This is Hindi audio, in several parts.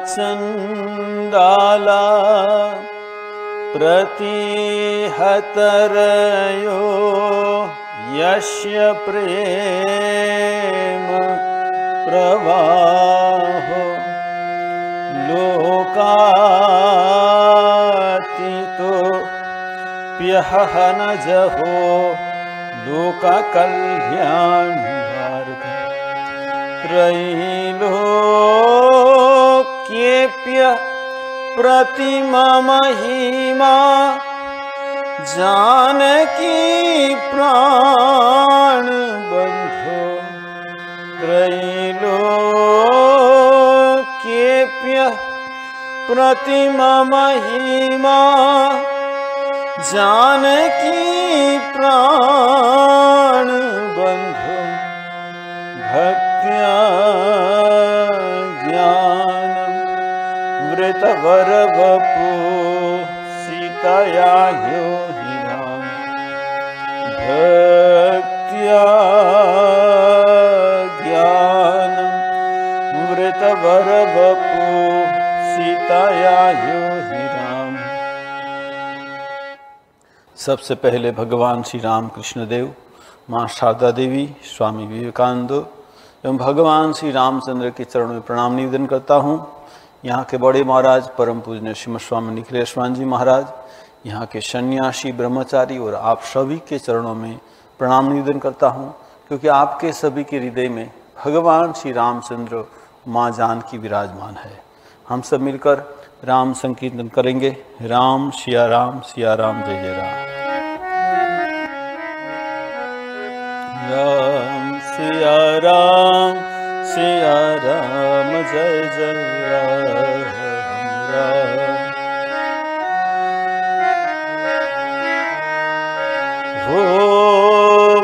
चंडाला प्रतिहतरयो यस्य प्रेम प्रवाहो लोकातीतो प्यहन जहो लोका कल्याण त्रैलोक्येप्य प्रतिमा महिमा जानकी प्राण बंधो त्रैलोक्येप्य प्रतिमा महिमा जानकी प्राण बंधो भक्त्या ज्ञानम वृतवरवपु सीतया ह्यो हि राम भक्त्या ज्ञानम वृतवरवपु सीतया ह्यो हि राम। सबसे पहले भगवान श्री राम कृष्ण देव, माँ शारदा देवी, स्वामी विवेकानंद एवं भगवान श्री रामचंद्र के चरणों में प्रणाम निवेदन करता हूँ। यहाँ के बड़े महाराज परम पूजनीय श्रीमद स्वामी निखिलेश्वर जी महाराज, यहाँ के सन्यासी ब्रह्मचारी और आप सभी के चरणों में प्रणाम निवेदन करता हूँ, क्योंकि आपके सभी के हृदय में भगवान श्री रामचंद्र माँ जानकी विराजमान है। हम सब मिलकर राम संकीर्तन करेंगे। राम सिया राम जय जय राम। राम सिया राम जय जय राम राम। हो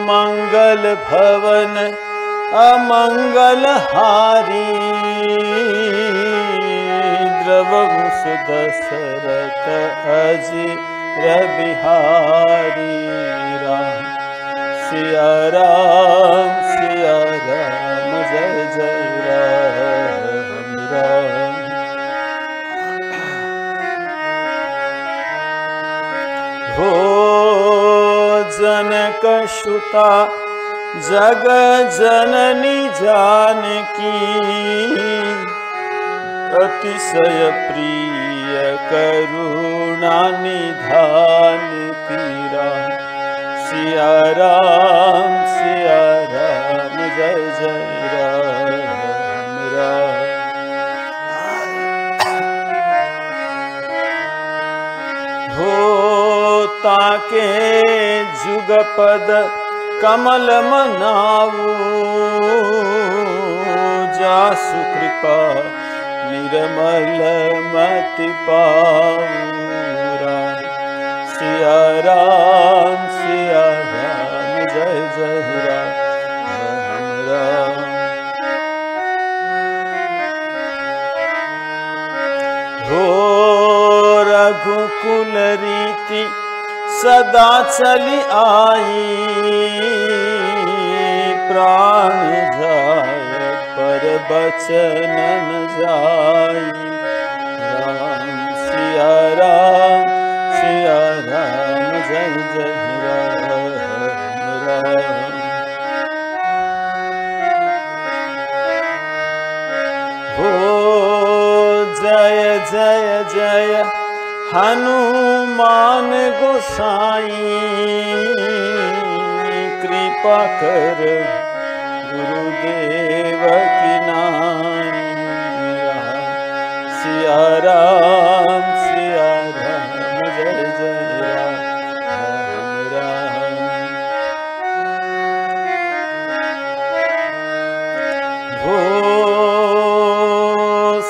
मंगल भवन अमंगल हारी द्रवंश दशरथ अजिर बिहारी। राम सिया राम जय जय राम राम। हो जनक सुता जग जननी जानकी अतिशय प्रिय करुणा निधान पीरा। सिया राम जय जय राम राम। हो ताके जुगपद कमल मनाऊ जासु कृपा निर्मल मति पाऊ। सिया राम जय जय राम राम। हो रघुकुल रीति सदा चली आई प्राण जाय पर बचन न जाई। राम सिया राम जय जय राम राम। हो जय जय जय हनुमान गोसाई कृपा कर गुरुदेव की नाई। सिया राम जय जय राम राम। हो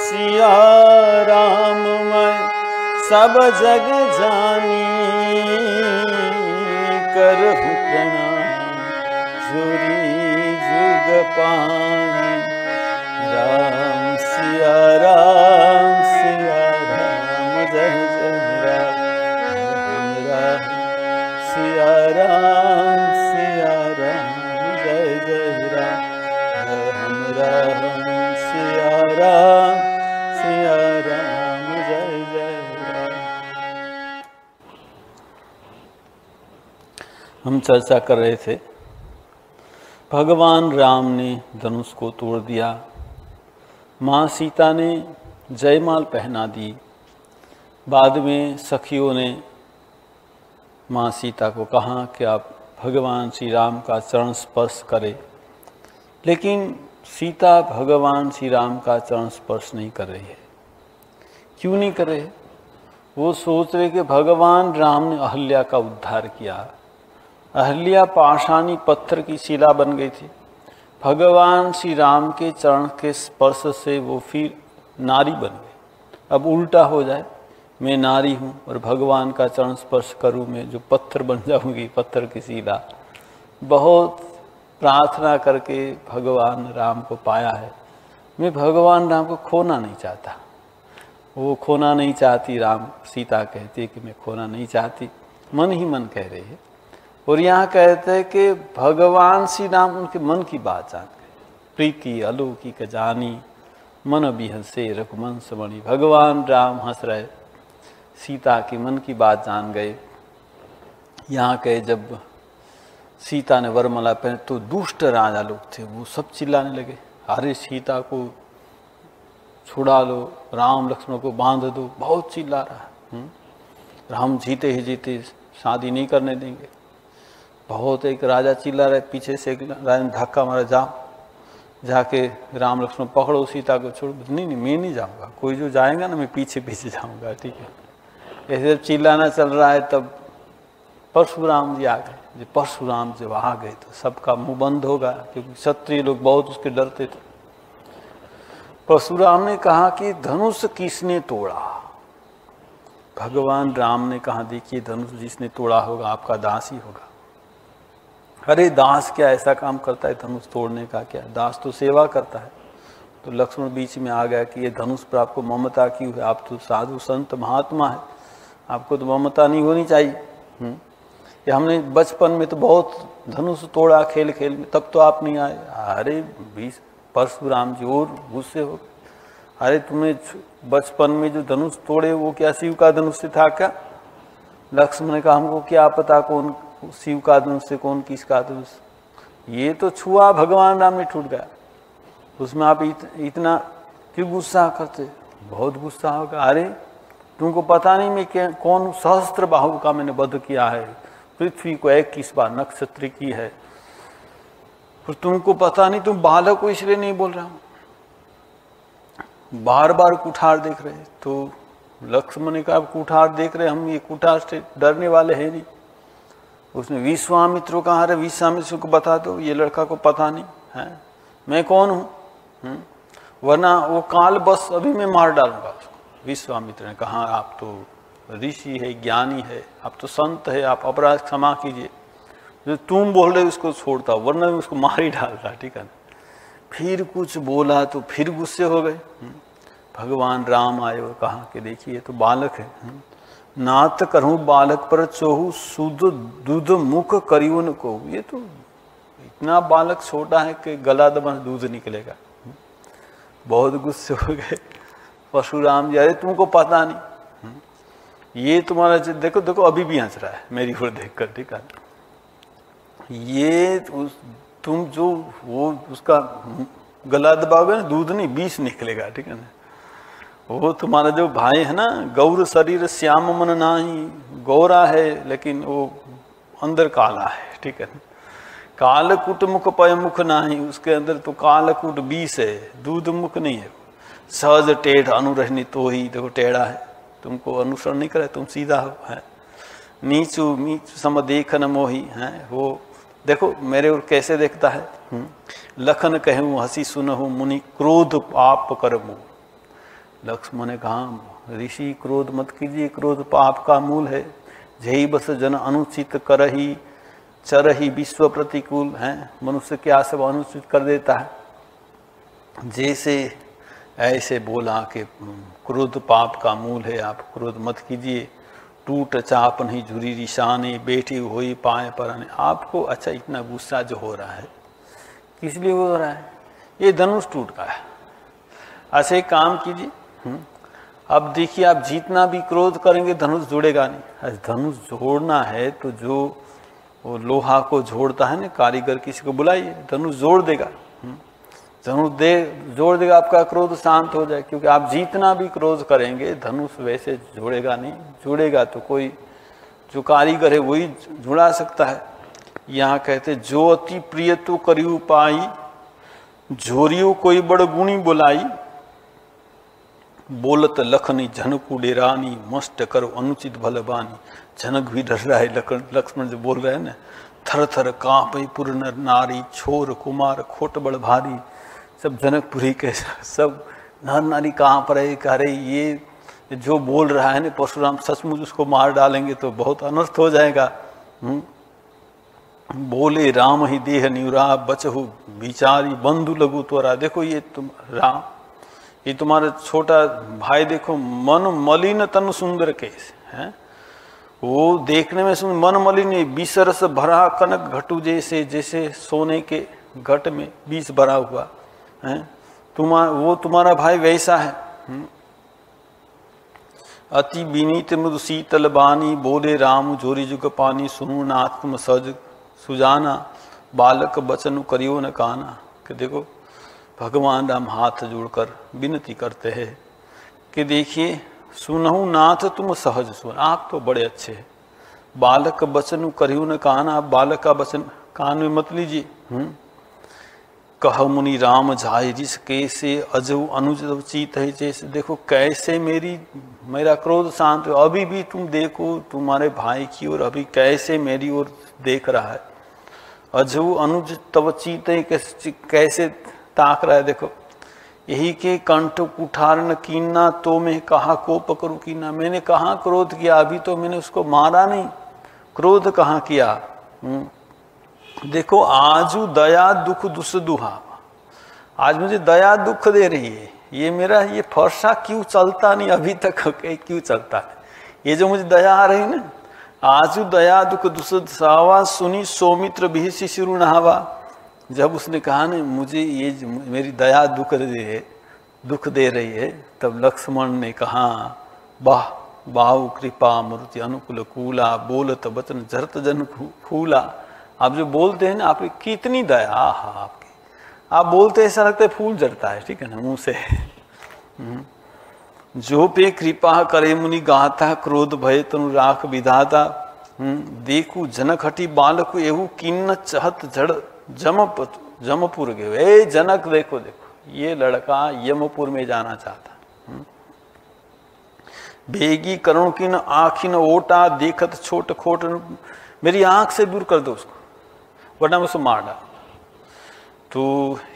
सिया राम मैं सब जग जानी करहु प्रणाम जोरी जुग पानी। राम सिया राम जय जय राम राम। सिया राम जय जय राम राम। सिया राम सिया राम जय जय राम। हम चर्चा कर रहे थे, भगवान राम ने धनुष को तोड़ दिया, माँ सीता ने जयमाल पहना दी, बाद में सखियों ने माँ सीता को कहा कि आप भगवान श्री राम का चरण स्पर्श करें, लेकिन सीता भगवान श्री राम का चरण स्पर्श नहीं कर रही है। क्यों नहीं कर रहे? वो सोच रहे कि भगवान राम ने अहल्या का उद्धार किया। अहल्या पाषाणी पत्थर की शिला बन गई थी। भगवान श्री राम के चरण के स्पर्श से वो फिर नारी बन गई। अब उल्टा हो जाए, मैं नारी हूँ और भगवान का चरण स्पर्श करूँ, मैं जो पत्थर बन जाऊँगी, पत्थर की शिला। बहुत प्रार्थना करके भगवान राम को पाया है। मैं भगवान राम को खोना नहीं चाहता। वो खोना नहीं चाहती, राम सीता कहती है कि मैं खोना नहीं चाहती, मन ही मन कह रही है। और यहाँ कहते हैं कि भगवान श्री राम उनके मन की बात जान गए। प्रीति अलौकिक जानी मन बिहसे रघुवंश मणि। भगवान राम हंस रहे, सीता की मन की बात जान गए। यहाँ के जब सीता ने वरमाला पहने तो दुष्ट राजा लोग थे, वो सब चिल्लाने लगे, अरे सीता को छुड़ा लो, राम लक्ष्मण को बांध दो। बहुत चिल्ला रहा है, राम जीते ही जीते शादी नहीं करने देंगे। बहुत एक राजा चिल्ला रहे, पीछे से एक राजा ने धक्का मारा, जाओ जाके राम लक्ष्मण पकड़ो, सीता को छोड़ो। नहीं नहीं, मैं नहीं जाऊँगा, कोई जो जाएगा ना मैं पीछे पीछे जाऊँगा, ठीक है। ऐसे जब चिल्लाना चल रहा है तब परशुराम जी आ गए। जब परशुराम जब आ गए तो सबका मुंह बंद होगा, क्योंकि क्षत्रिय लोग बहुत उसके डरते थे। परशुराम ने कहा कि धनुष किसने तोड़ा? भगवान राम ने कहा, देखिए धनुष जिसने तोड़ा होगा आपका दास ही होगा। अरे दास क्या ऐसा काम करता है, धनुष तोड़ने का क्या? दास तो सेवा करता है। तो लक्ष्मण बीच में आ गया कि ये धनुष पर आपको ममता क्यों है? आप तो साधु संत महात्मा है, आपको तो ममता नहीं होनी चाहिए। ये हमने बचपन में तो बहुत धनुष तोड़ा खेल खेल में, तब तो आप नहीं आए। अरे परशुराम जी और गुस्से हो, अरे तुमने बचपन में जो धनुष तोड़े वो क्या शिव का धनुष से था क्या? लक्ष्मण ने कहा, हमको क्या पता कौन शिव का धनुष से कौन किसका धनुष, ये तो छुआ भगवान राम ने टूट गया। उसमें आप इतना क्यों गुस्सा करते? बहुत गुस्सा होगा। अरे तुमको पता नहीं मैं कौन सहस्त्र बाहु का मैंने वध किया है, पृथ्वी को 21 बार नक्षत्र की है, और तुमको पता नहीं, तुम बालक को इसलिए नहीं बोल रहा हूं। बार बार कुठार देख रहे। तो लक्ष्मण ने कहा, कुठार देख रहे, हम ये कुठार से डरने वाले हैं नहीं। उसने विश्वामित्र कहा, अरे विश्वामित्र को बता दो, ये लड़का को पता नहीं है मैं कौन हूँ, वरना वो काल बस अभी मैं मार डालूंगा उसको। विश्वामित्र ने कहा, आप तो ऋषि है, ज्ञानी है, आप तो संत है, आप अपराध क्षमा कीजिए, जो तुम बोल रहे उसको छोड़ता, वरना मैं उसको मार ही डालता, ठीक है ना। फिर कुछ बोला तो फिर गुस्से हो गए। भगवान राम आए और कहा कि देखिए ये तो बालक है, नात करूँ बालक पर चोहू शुद्ध दूध मुख करियो न को। ये तो इतना बालक छोटा है कि गला दबा दूध निकलेगा। बहुत गुस्से हो गए परशुराम जी, अरे तुमको पता नहीं, ये तुम्हारा देखो देखो अभी भी हंस रहा है मेरी ओर देखकर, ठीक है। ये तुम जो वो उसका गला दबाओगे ना, दूध नहीं विष निकलेगा, ठीक है ना। वो तुम्हारा जो भाई है ना, गौर शरीर श्याम मन नाही, गौरा है लेकिन वो अंदर काला है, ठीक है। कालकूट मुख पय मुख नाही, उसके अंदर तो कालकूट विष है, दूध मुख नहीं है। सहज टेढ़ अनुरहनी तो ही, देखो टेढ़ा है, तुमको अनुसरण नहीं करे, तुम सीधा हो है। नीचू नीचू सम देखन मोही है, वो देखो मेरे और कैसे देखता है। लखन कहूँ हंसी सुनहु मुनि क्रोध पाप करमु। लक्ष्मण ने कहा, ऋषि क्रोध मत कीजिए, क्रोध पाप का मूल है। जय बस जन अनुचित करही चरही विश्व प्रतिकूल है। मनुष्य क्या सब अनुचित कर देता है। जैसे ऐसे बोला कि क्रोध पाप का मूल है, आप क्रोध मत कीजिए। टूट चाप नहीं झुरी रिशाने, बैठी हुई पाए पर। आपको अच्छा इतना गुस्सा जो हो रहा है किस लिए हो रहा है? ये धनुष टूट गया, ऐसे एक काम कीजिए। अब देखिए, आप जितना भी क्रोध करेंगे धनुष जुड़ेगा नहीं। धनुष जोड़ना है तो जो वो लोहा को जोड़ता है ना, कारीगर किसी को बुलाइए, धनुष जोड़ देगा। धनुष जोड़ देगा, आपका क्रोध शांत हो जाए। क्योंकि आप जितना भी क्रोध करेंगे धनुष वैसे जुड़ेगा नहीं। जुड़ेगा तो कोई जो कारीगर है वही जुड़ा सकता है। यहाँ कहते जो अति प्रिय तो करियो पाई, जोरियो कोई बड़ गुणी बुलाई, बोलत लखनी झनकू डेरानी, मस्त करो अनुचित भलबानी। जनक भी डर रहा है, लक्ष्मण जो बोल रहे हैं ना, थर थर कांपे पुर नर नारी, छोर कुमार खोट बड़ भारी। सब जनकपुरी के सब नर नारी कांप रहे, कह रहे ये जो बोल रहा है ना परशुराम सचमुच उसको मार डालेंगे तो बहुत अनर्थ हो जाएगा। बोले राम ही देह निउरा, बचहु बिचारी बंधु लघु तोरा। देखो ये तुम राम, ये तुम्हारा छोटा भाई, देखो मन मलिन तन सुंदर केस है, वो देखने में सुन मन मलिन, बीसरस भरा कनक घटू जैसे, जैसे सोने के घट में बीस भरा हुआ है, वो तुम्हारा भाई वैसा है। अति विनीत मृदु शीतल बानी, बोले राम जोरी जुग पानी, सुनु नाथ तुम सज सुजाना, बालक बचन करियो न काना। कि देखो भगवान राम हाथ जोड़कर विनती करते हैं कि देखिए, सुनहु नाथ तुम सहज सुन। आप तो बड़े अच्छे हैं, बालक बचन करियो न काना। आप बालक का वचन कान में मत लीजिए। कह मुनि राम जाय रिस कैसे, अजु अनुज चीत है जैसे। देखो कैसे मेरा क्रोध शांत हो। अभी भी तुम देखो तुम्हारे भाई की ओर, अभी कैसे मेरी ओर देख रहा है। अजु अनुज तव चीत है कैसे ताक रहा है। देखो यही के कंठ कुठार न कीना, तो मैं कहा कोप करूं कीना। मैंने कहाँ क्रोध किया, अभी तो मैंने उसको मारा नहीं, क्रोध कहाँ किया। देखो आजू दया दुख दुस दुहा, आज मुझे दया दुख दे रही है। ये मेरा ये फरसा क्यों चलता नहीं अभी तक, क्यों चलता है। ये जो मुझे दया आ रही ना, आजू दया दुख दुस सावा, सुनी सौमित्र भी शिशिरु नहावा। जब उसने कहा ना मुझे ये मेरी दया दुख दे रही है, तब लक्ष्मण ने कहा वाह बाहु कृपा मूर्ति अनुकूल कूला, बोलत वचन झरत जन फूला। आप जो बोलते हैं ना, आप कितनी दया आपकी, आप बोलते ऐसा लगता है फूल झड़ता है, ठीक है ना, मुंह से। जो पे कृपा करे मुनि गाता, क्रोध भय तनु राख विधाता। देखू जनक हटी बालक एहू किन्न चहत जड़ जमपुर गए। ए जनक देखो देखो, ये लड़का यमपुर में जाना चाहता। भेगी करुण किन आखिन ओटा, देखत छोट खोट। मेरी आंख से दूर कर दो उसको, वरना मैं उसको मार डाल। तो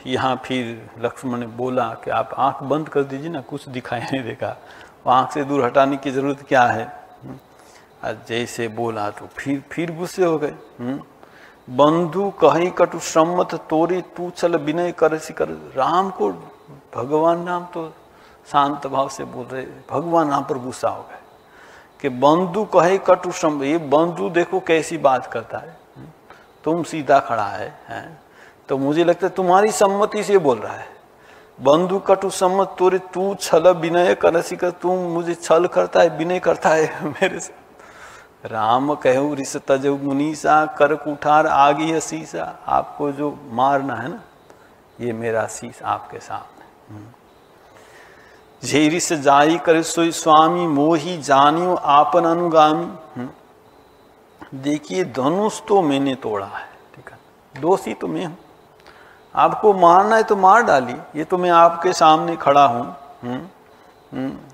यहाँ फिर लक्ष्मण ने बोला कि आप आंख बंद कर दीजिए ना, कुछ दिखाई नहीं देगा। आंख से दूर हटाने की जरूरत क्या है। जैसे बोला तो फिर गुस्से हो गए। बंधु कहीं कटु सम्मत तोरी, तू चल विनय कर सिकर। राम को भगवान राम तो शांत भाव से बोल रहे, भगवान राम पर गुस्सा हो गए कि बंधु कहे कटु सम्मत। ये बंधु देखो कैसी बात करता है, तुम सीधा खड़ा है, तो मुझे लगता है तुम्हारी सम्मति से बोल रहा है। बंधु कटु सम्मत तोरे, तू छल विनय कर सिकर। तू मुझे छल करता है, विनय करता है मेरे से। राम कहू रिस तजु मुनीसा, कर कुठार आगी है शीशा। आपको जो मारना है ना, ये मेरा शीश आपके सामने। झेरिस जाई कर सोई स्वामी, मोही जानियो आपन अनुगामी। देखिए धनुष तो मैंने तोड़ा है, ठीक है, दोषी तो मैं हूं। आपको मारना है तो मार डालिए, ये तो मैं आपके सामने खड़ा हूं।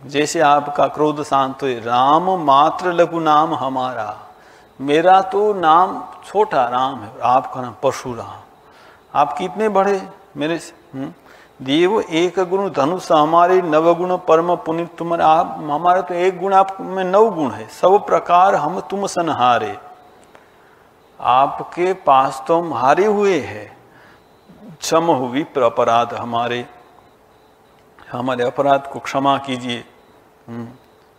जैसे आपका क्रोध शांत हो। राम मात्र लघु नाम हमारा, मेरा तो नाम छोटा राम है, आपका नाम परशुराम। आप कितने बड़े मेरे से। देव एक गुण धनुष हमारे, नवगुण परम पुनित तुम्हारे। आप हमारे तो एक गुण, आप में 9 गुण है। सब प्रकार हम तुम सनहारे, आपके पास तो हम हारे हुए हैं। क्षम हुई अपराध हमारे अपराध को क्षमा कीजिए।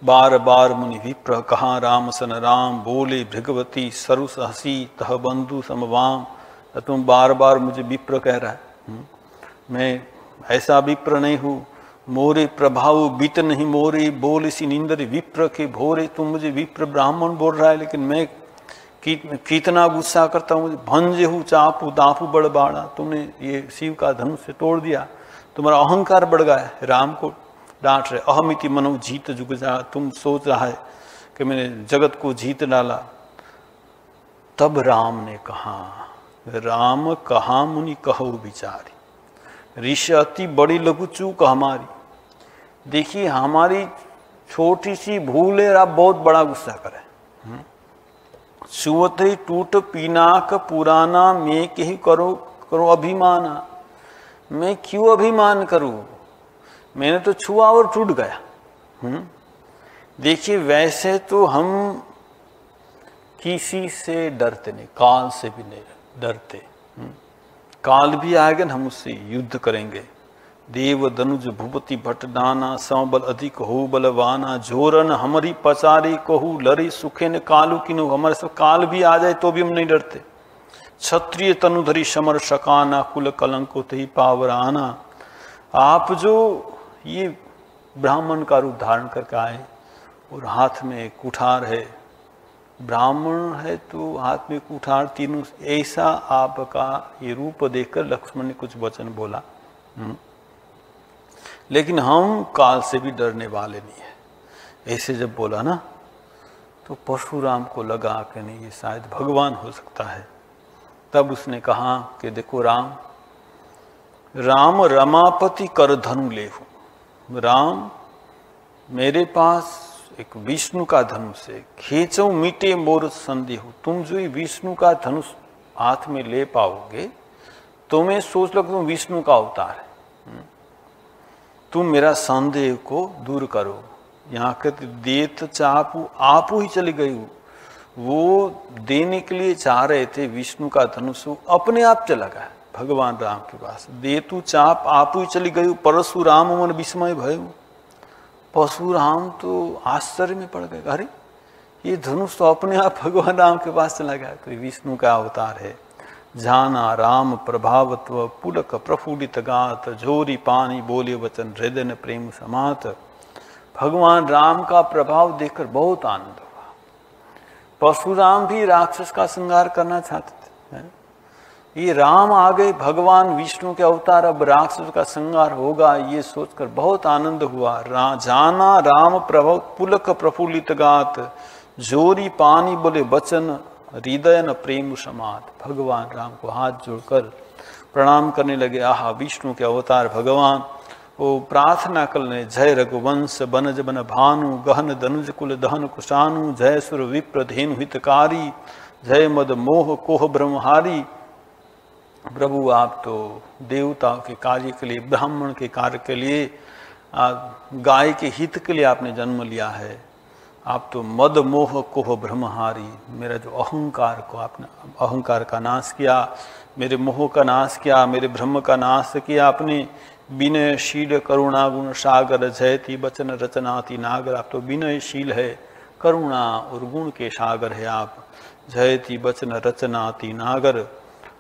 बार बार मुनि विप्र कहा राम सन राम, बोले भृगवती सरुस हसी तह बंधु समवाम। तुम बार बार मुझे विप्र कह रहा है, मैं ऐसा विप्र नहीं हूँ। मोरे प्रभाव बीत नहीं मोरे, बोल इसी नींदर विप्र के भोरे। तुम मुझे विप्र ब्राह्मण बोल रहा है, लेकिन मैं कितना गुस्सा करता हूँ। भंजे हूँ चापू दापू बड़ बाड़ा, तुमने ये शिव का धनुष से तोड़ दिया, तुम्हारा अहंकार बढ़ गया है। राम को डांट रहे, अहमिति मनो जीत जुग जा, तुम सोच रहा है कि मैंने जगत को जीत डाला। तब राम ने कहा, राम कहा मुनि कहो विचारी, ऋषि अति बड़ी लघु चूक हमारी। देखिए हमारी छोटी सी भूल है, आप बहुत बड़ा गुस्सा करें। छुअत ही टूट पीनाक पुराना, मैं कहीं करो करो अभिमाना। मैं क्यों अभिमान करूं, मैंने तो छुआ और टूट गया। देखिए वैसे तो हम किसी से डरते नहीं, काल से भी नहीं डरते। काल भी आएगा हम उससे युद्ध करेंगे। देव दनुज भूपति भट्ट दाना, संबल अधिक हो बलवाना। जोरन हमारी पचारी कहू लरी, सुखे ने कालू किनु। हमारे सब काल भी आ जाए तो भी हम नहीं डरते। क्षत्रिय तनुधरी समर शकाना, कुल कलंको तही पावराना। आप जो ये ब्राह्मण का रूप धारण करके आए और हाथ में कुठार है, ब्राह्मण है तो हाथ में कुठार, तीनों ऐसा आपका ये रूप देखकर लक्ष्मण ने कुछ वचन बोला। लेकिन हम काल से भी डरने वाले नहीं है। ऐसे जब बोला ना तो परशुराम को लगा कि नहीं ये शायद भगवान हो सकता है। तब उसने कहा कि देखो राम, राम रमापति कर धनु लेहु। राम मेरे पास एक विष्णु का धनुष है, खींचो मीटे मोर संदेह। तुम जो ये विष्णु का धनुष हाथ में ले पाओगे तो मैं सोच लो तुम विष्णु का अवतार है। तुम मेरा संदेह को दूर करो। यहाँ के देत चापू आपू ही चली गई। वो देने के लिए चाह रहे थे विष्णु का धनुष, अपने आप चला गया भगवान राम के पास। देतु चाप आपू ही चली गई। परशुराम मन विस्मय भयो। परशुराम तो आश्चर्य में पड़ गए, अरे ये धनुष तो अपने आप भगवान राम के पास चला गया। तो विष्णु का अवतार है। जाना राम प्रभावत्व पुलक प्रफुल्लित गात, जोरी पानी बोले वचन हृदय न प्रेम समात। भगवान राम का प्रभाव देखकर बहुत आनंद हुआ। परशुराम भी राक्षस का संहार करना चाहते थे, ये राम आ गए, भगवान विष्णु के अवतार, अब राक्षस का संहार होगा, ये सोचकर बहुत आनंद हुआ। जाना राम प्रभाव पुलक प्रफुल्लित गात, जोरी पानी बोले वचन हृदय न प्रेम समात। भगवान राम को हाथ जोड़कर प्रणाम करने लगे। आहा विष्णु के अवतार भगवान। वो प्रार्थना करने, जय रघुवंश बनज बन भानु, गहन धनुज कुल दहन कुशानु। जय सुर विप्र धेनु हितकारी, जय मद मोह कोह ब्रह्महारी। प्रभु आप तो देवताओं के कार्य के लिए, ब्राह्मण के कार्य के लिए, गाय के हित के लिए आपने जन्म लिया है। आप तो मद मोह कोह ब्रह्महारी। मेरा जो अहंकार को आपने, अहंकार का नाश किया, मेरे मोह का नाश किया, मेरे ब्रह्म का नाश किया आपने। विनयशील करुणा गुण सागर, जयति वचन रचनाति नागर। आप तो विनयशील है, करुणा और गुण के सागर है आप। जयति वचन रचनाति नागर,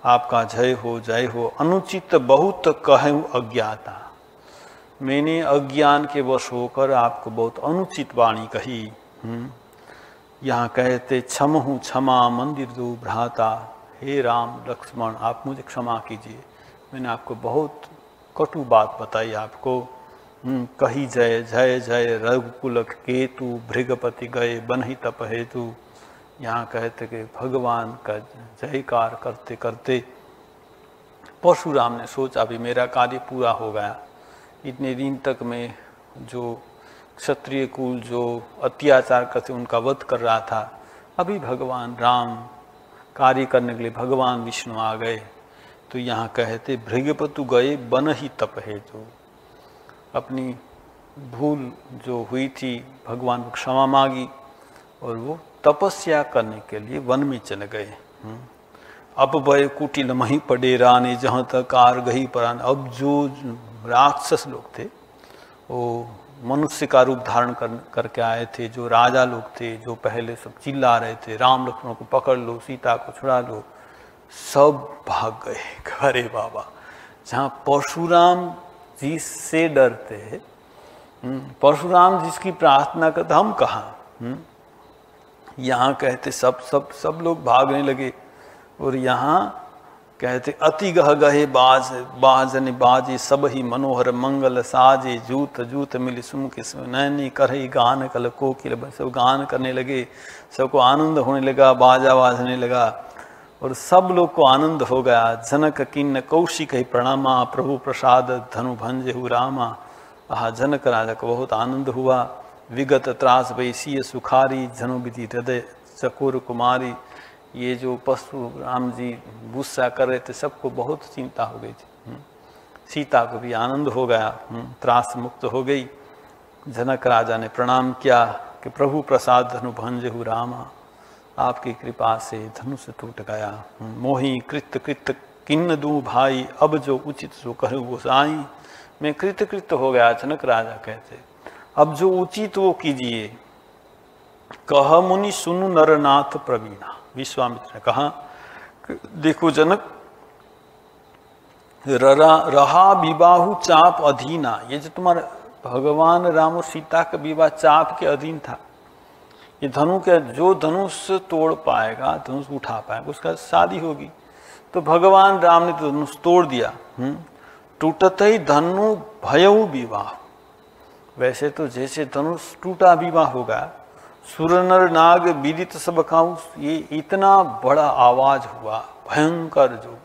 आपका जय हो जय हो। अनुचित बहुत कहूँ अज्ञाता, मैंने अज्ञान के वश होकर आपको बहुत अनुचित वाणी कही। यहाँ कहते क्षम हूँ क्षमा मंदिर दो भ्राता। हे राम लक्ष्मण आप मुझे क्षमा कीजिए, मैंने आपको बहुत कटु बात बताई आपको। कही जय जय जय रघुकुल केतु, भृगपति गए बनहि तप हेतु। यहाँ कहते कि भगवान का जयकार करते करते परशुराम ने सोचा अभी मेरा कार्य पूरा हो गया। इतने दिन तक मैं जो क्षत्रिय कुल जो अत्याचार करते उनका वध कर रहा था, अभी भगवान राम कार्य करने के लिए भगवान विष्णु आ गए। तो यहाँ कहते भृगपतु गए बन ही तप हेतु। अपनी भूल जो हुई थी भगवान को क्षमा मांगी और वो तपस्या करने के लिए वन में चले गए। अब वह कुटिल मही पड़े राने, जहाँ तक आर गही परान। अब जो राक्षस लोग थे वो मनुष्य का रूप धारण करके आए थे, जो राजा लोग थे, जो पहले सब चिल्ला रहे थे राम लक्ष्मण को पकड़ लो, सीता को छुड़ा लो, सब भाग गए। अरे बाबा, जहाँ परशुराम जी से डरते परशुराम जिसकी प्रार्थना करते, हम कहाँ। यहाँ कहते सब लोग भागने लगे, और यहाँ कहते अति गह गहे बाजन बाजे सब ही मनोहर मंगल साजे, जूत जूत मिल सुन के नैनी करही गान कल कोकिल, सब गान करने लगे, सबको आनंद होने लगा, बाजा बाजने लगा और सब लोग को आनंद हो गया। जनक किन्न कौशिक ही प्रणामा, प्रभु प्रसाद धनु भंजहु रामा। जनक राजा को बहुत आनंद हुआ। विगत त्रास वैसीय सुखारी, जनु विधि हृदय चकोर कुमारी। ये जो परशुराम जी गुस्सा कर रहे थे, सबको बहुत चिंता हो गई थी। सीता को भी आनंद हो गया, त्रास मुक्त हो गई। जनक राजा ने प्रणाम किया कि प्रभु प्रसाद धनु भंजहु रामा, आपकी कृपा से धनुष टूट गया। मोही कृत कृत किन्न दूं भाई, अब जो उचित सो कहूँ वो साई। मैं कृत कृत हो गया, जनक राजा कहते, अब जो उचित वो कीजिए। कह मुनि सुनु नरनाथ प्रवीणा। विश्वामित्र ने कहा, देखो जनक, रहा विवाहु चाप अधीना। ये जो तुम्हारा भगवान राम और सीता का विवाह चाप के अधीन था। ये धनु के जो धनुष तोड़ पाएगा, धनुष उठा पाएगा, उसका शादी होगी। तो भगवान राम ने तो धनुष तोड़ दिया। टूटत ही धनु भयउ विवाह। वैसे तो जैसे धनुष टूटा विवाह होगा। सुर नर नाग विदित सब खाऊं। ये इतना बड़ा आवाज हुआ, भयंकर जो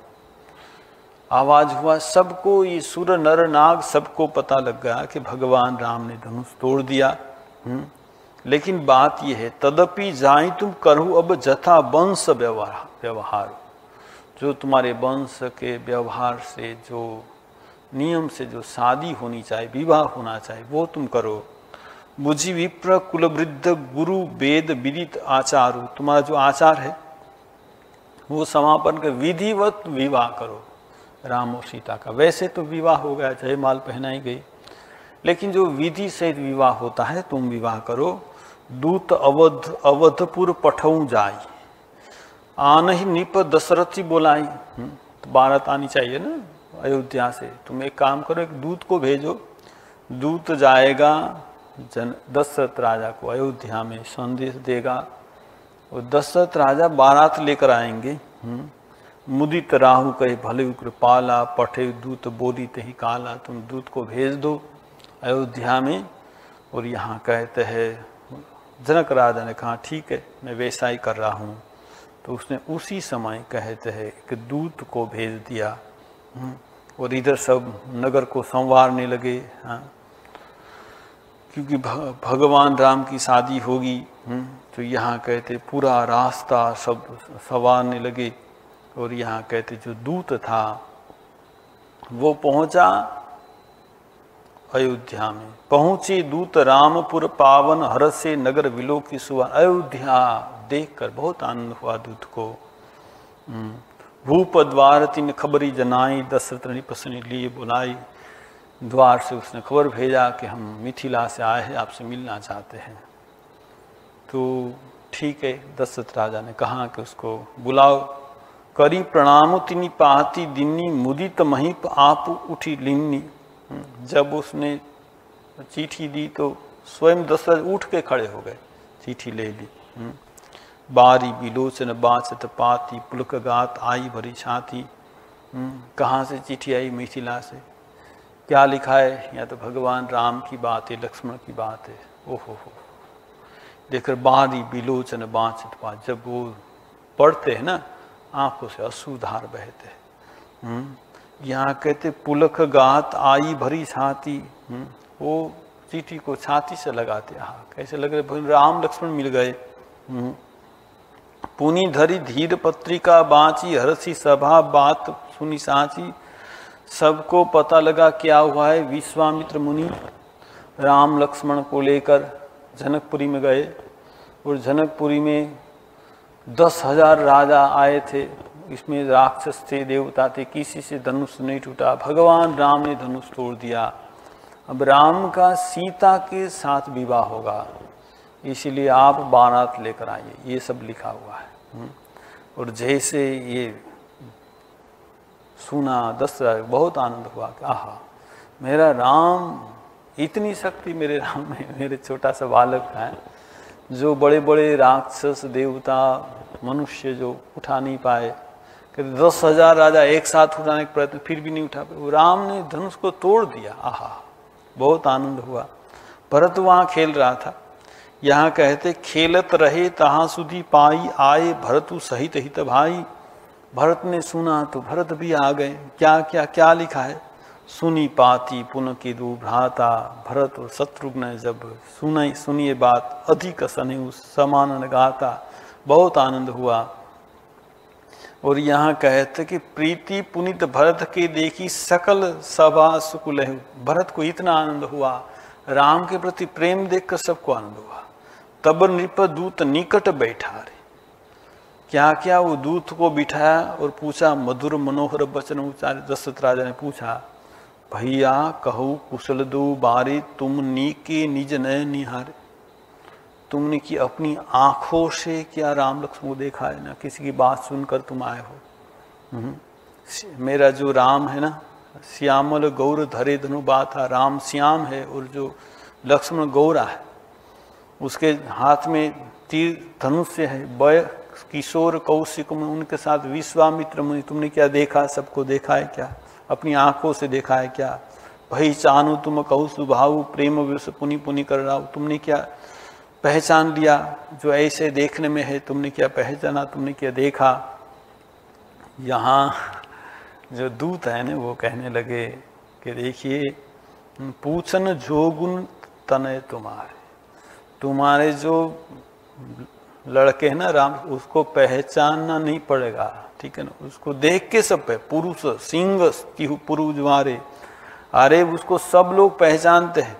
आवाज हुआ, सबको, ये सुर नर नाग सबको पता लग गया कि भगवान राम ने धनुष तोड़ दिया। लेकिन बात यह है, तदपि जाई तुम करो अब जथा वंश व्यवहार। जो तुम्हारे वंश के व्यवहार से, जो नियम से जो शादी होनी चाहिए, विवाह होना चाहिए, वो तुम करो। बुझी विप्र कुल वृद्ध गुरु वेद विदित आचारु। तुम्हारा जो आचार है वो समापन कर विधिवत विवाह करो राम और सीता का। वैसे तो विवाह हो गया, जयमाल पहनाई गई, लेकिन जो विधि सहित विवाह होता है तुम विवाह करो। दूत अवधपुर पठऊ जाई, आन ही निप दशरथी बोलाई। तो बारात आनी चाहिए ना अयोध्या से। तुम एक काम करो, एक दूत को भेजो, दूत जाएगा दशरथ राजा को अयोध्या में संदेश देगा, और दशरथ राजा बारात लेकर आएंगे। मुदित राहु कहे भले कृपाला, पठे दूत बोली तही काला। तुम दूत को भेज दो अयोध्या में। और यहाँ कहते हैं, जनक राजा ने कहा ठीक है, मैं वैसा ही कर रहा हूँ। तो उसने उसी समय कहते हैं कि दूत को भेज दिया, और इधर सब नगर को संवारने लगे। क्योंकि भगवान राम की शादी होगी, तो यहाँ कहते पूरा रास्ता सब संवारने लगे। और यहाँ कहते जो दूत था वो पहुंचा अयोध्या में। पहुंचे दूत रामपुर पावन, हर से नगर विलो की सुवन। अयोध्या देखकर बहुत आनंद हुआ दूत को। भूप द्वार तीन खबरी जनाई, दशरथ नृपसनि लिए बुलाई। द्वार से उसने खबर भेजा कि हम मिथिला से आए हैं, आपसे मिलना चाहते हैं। तो ठीक है, दशरथ राजा ने कहा कि उसको बुलाओ। करी प्रणाम तिनी पाहती दिन्नी, मुदित महीप आप उठी लिन्नी। जब उसने चिट्ठी दी तो स्वयं दशरथ उठ के खड़े हो गए, चिट्ठी ले ली। बारी बिलोचन बाचत पाती, पुलक गात आई भरी छाती। कहाँ से चिट्ठी आई? मिथिला से। क्या लिखा है? या तो भगवान राम की बात है, लक्ष्मण की बात है। ओहो हो, देखकर बारी बिलोचन बाचत पात, जब वो पढ़ते हैं ना, आंखों से अश्रुधार बहते हैं। यहाँ कहते पुलक गात आई भरी छाती। वो चिट्ठी को छाती से लगाते, हाँ कैसे लग रहे, राम लक्ष्मण मिल गए। पुनि धरी धीर पत्रिका बाँची, हरसी सभा बात सुनी साची। सबको पता लगा क्या हुआ है। विश्वामित्र मुनि राम लक्ष्मण को लेकर जनकपुरी में गए, और जनकपुरी में 10,000 राजा आए थे। इसमें राक्षस थे, देवता थे, किसी से धनुष नहीं टूटा। भगवान राम ने धनुष तोड़ दिया। अब राम का सीता के साथ विवाह होगा, इसलिए आप बारात लेकर आइए, ये सब लिखा हुआ है। और जैसे ये सुना, दशरथ बहुत आनंद हुआ कि आहा, मेरा राम इतनी शक्ति मेरे राम में, मेरे छोटा सा बालक है, जो बड़े बड़े राक्षस देवता मनुष्य जो उठा नहीं पाए, 10,000 राजा एक साथ उठाने का प्रयत्न फिर भी नहीं उठा पाए, वो राम ने धनुष को तोड़ दिया। आहा, बहुत आनंद हुआ। भरत वहाँ खेल रहा था। यहाँ कहते खेलत रहे तहाँ सुधी पाई, आए भरतु सहित हित भाई। भरत ने सुना तो भरत भी आ गए। क्या क्या क्या लिखा है, सुनी पाती पुन की दू भ्राता, भरत और शत्रुघ्न जब सुनिए बात, अधिक सने समान गाता। बहुत आनंद हुआ। और यहाँ कहते कि प्रीति पुनित भरत के देखी सकल सभा सुकुल। भरत को इतना आनंद हुआ, राम के प्रति प्रेम देखकर सबको आनंद हुआ। तब नृप दूत निकट बैठा रे, क्या क्या वो दूत को बिठाया और पूछा, मधुर मनोहर वचन उच्चारे। दशरथ राजा ने पूछा, भैया कहू कुशल दो बारे, तुम नीके निज नय निहारे। तुमने की अपनी आंखों से क्या राम लक्ष्मण को देखा है ना, किसी की बात सुनकर तुम आए हो। मेरा जो राम है ना, श्यामल गौर धरे धनु बाथा, राम श्याम है और जो लक्ष्मण गौरा है, उसके हाथ में तीर धनुष्य है। वय किशोर कौशिक में उनके साथ विश्वामित्र मुनि, तुमने क्या देखा, सबको देखा है क्या, अपनी आंखों से देखा है क्या। भई चानु तुम कहु सुभाऊ, प्रेम विष पुनि पुनि कर रहा, तुमने क्या पहचान लिया जो ऐसे देखने में है, तुमने क्या पहचाना, तुमने क्या देखा। यहाँ जो दूत है ना वो कहने लगे कि देखिए, पूछन जोगुन तनय तुम्हारे जो लड़के हैं ना राम, उसको पहचानना नहीं पड़ेगा, ठीक है ना। उसको देख के सब पे पुरुष सिंह पुरुष मारे, अरे उसको सब लोग पहचानते हैं।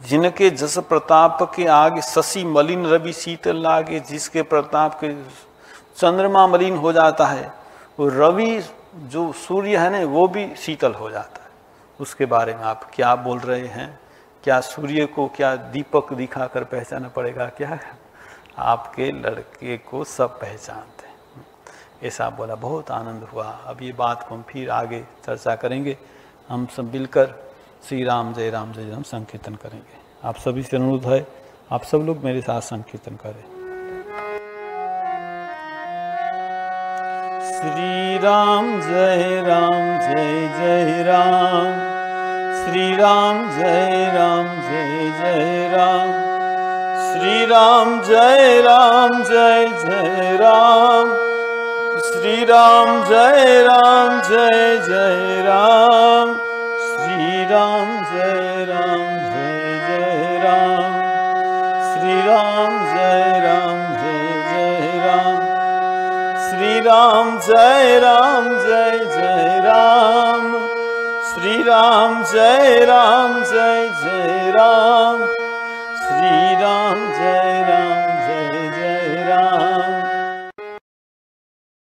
जिनके जस प्रताप के आगे शशि मलिन रवि शीतल लागे, जिसके प्रताप के चंद्रमा मलिन हो जाता है, वो रवि जो सूर्य है ना वो भी शीतल हो जाता है। उसके बारे में आप क्या बोल रहे हैं, क्या सूर्य को क्या दीपक दिखाकर पहचाना पड़ेगा क्या, आपके लड़के को सब पहचानते हैं। ऐसा बोला, बहुत आनंद हुआ। अब ये बात को हम फिर आगे चर्चा करेंगे। हम सब मिलकर श्री राम जय राम संकीर्तन करेंगे। आप सभी से अनुरोध है, आप सब लोग मेरे साथ संकीर्तन करें। श्री राम जय जय राम, श्री राम जय जय राम, श्री राम जय जय राम, श्री राम जय जय राम, श्री राम जय जय राम, श्री राम जय जय राम, श्री राम जय जय राम, श्री राम जय जय राम, श्री राम